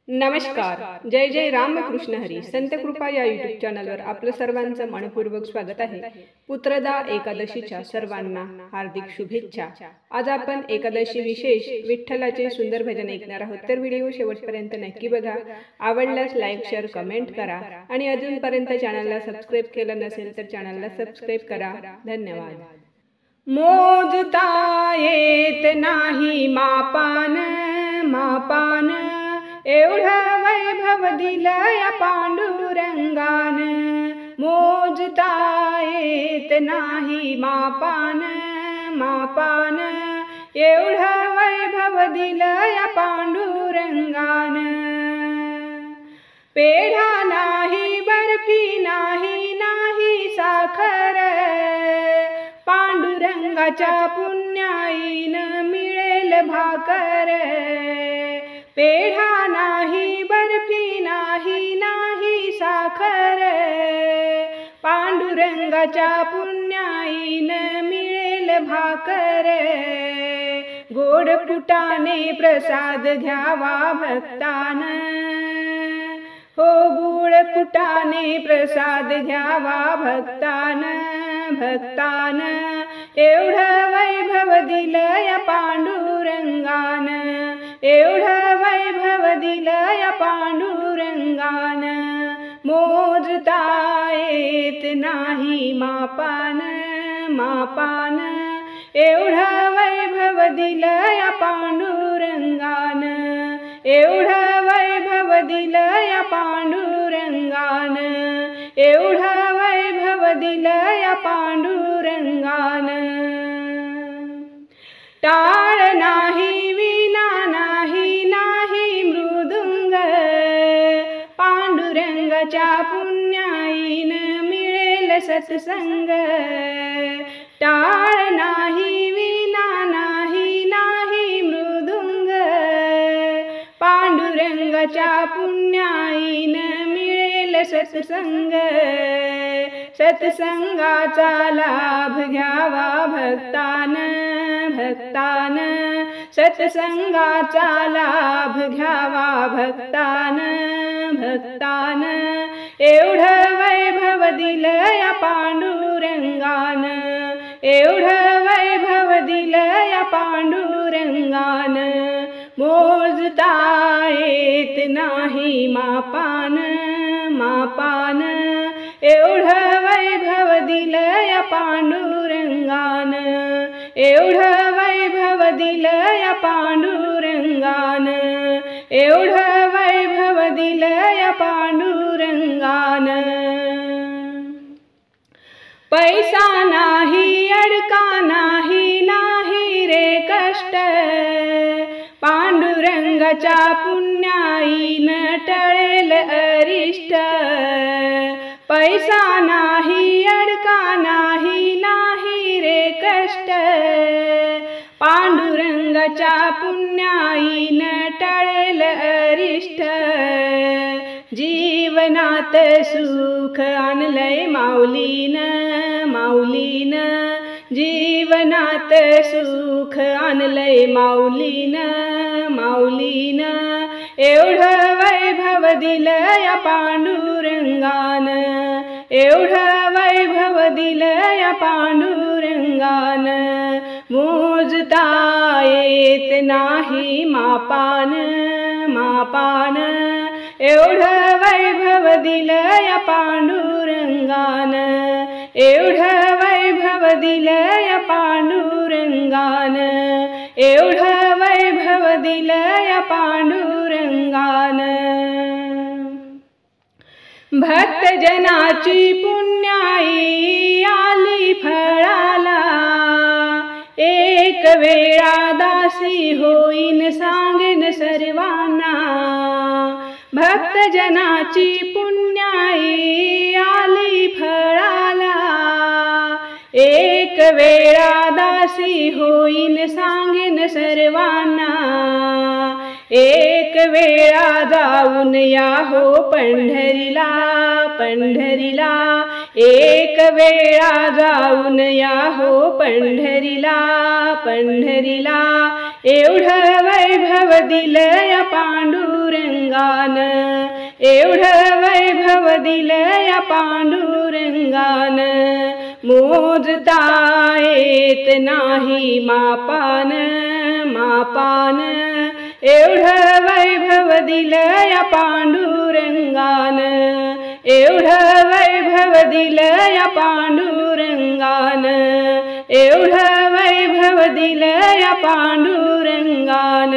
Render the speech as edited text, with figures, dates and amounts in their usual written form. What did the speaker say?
नमस्कार. जय जय रामकृष्ण हरी. संत कृपा या यूट्यूब चॅनलवर आपलं सर्वांचं मनपूर्वक स्वागत आहे. पुत्रदा एकादशीच्या सर्वांना हार्दिक शुभेच्छा. आज आपण एकादशी विशेष विठ्ठलाचे सुंदर भजन ऐकणार आहोत. तर व्हिडिओ शेवटपर्यंत नक्की बघा. आवडल्यास लाईक शेअर कमेंट करा आणि अजूनपर्यंत चॅनलला सबस्क्राईब केलं नसेल तर चॅनलला सबस्क्राईब करा. धन्यवाद. मोजता येत नाही मापान मापान, एवढा वैभव दिलया पांडुरंगान. मोजता येत नाही मापान मापान, एवढा वैभव दिलया पांडुरंगान. पेढा नाही बर्फी नाही नाही साखर, पांडुरंगाच्या पुण्याईन मिळेल भाकर. पेढा नाही बर्फी नाही नाही साखर, पांडुरंगाच्या पुण्याईन मिळेल भाकर. गोड पुटाने प्रसाद घ्यावा भक्तान, हो गुळ पुटाने प्रसाद घ्यावा भक्तान भक्तान. एवढं वैभव दिलया पांडुरंगान, एवढं वैभव दिलया पांडुरंगान. मोजता येत नाही मापान मापान, एवढं वैभव दिलया पांडुरंगान. एवढं वैभव दिलया पांडुरंगान, एवढं वैभव दिलया पांडुरंगान. टाळ नाही विणा नाही नाही मृदुंग, पांडुरंगाच्या पुण्याईन मिळेल सत्संग. टाळ नाही विणा नाही नाही मृदुंग, पांडुरंगाच्या पुण्याईन मिळेल सत्संग. सत्संगाचा लाभ घ्यावा भक्तान भक्तान, सत्संगाचा लाभ घ्यावा भक्तान भक्तान. एवढं वैभव दिलया पांडुरंगान, एवढं वैभव दिलया पांडुरंगान. मोजता येत नाही मापान मापान, एवढं वैभव दिलया पांडुरंगान. एवढं वैभव दिलया पांडुरंगान, एवढं वैभव दिलया पांडुरंगान. पैसा नाही अडका नाही नाही रे कष्ट, पांडुरंगाच्या पुण्याईन टळेल अरिष्ट. पैसा नाही अडका नाही नाही रे कष्ट, पांडुरंगाच्या पुण्याईन टळेल अरिष्ट. जीवनात सुख आणलंय माऊलीन माऊलीन, जीवनात सुख आणलंय माऊलीन माऊलीन. एवढं वैभव दिलया पांडुरंगान, एवढं वैभव दिलया पांडुरंगान. मोजता येत नाही मापान मापान, एवढं वैभव दिलया पांडुरंगान. एवढं वैभव दिलया पांडुरंगान, एवढं वैभव दिलया पांडुरंगान. भक्तजनाची पुण्याई आली फळाला, एक वेळा दासी होईन सांगेन सर्वांना. भक्तजनाची पुण्याई आली फळाला, एक वेळा दासी होईन सांगेन सर्वांना. एक वेळा जाऊन या हो पंढरीला पंढरीला, एक वेळा जाऊन या हो पंढरीला पंढरीला. एवढं वैभव दिलया पांडुरंगा एवढं वैभव दिलं या पांडुरंगान, मोजता येत नाही मापान मापान। एवढं वैभव दिलं या पांडुरंगान, एवढं वैभव दिलं या पांडुरंगान, एवढं वैभव दिलं या पांडुरंगान।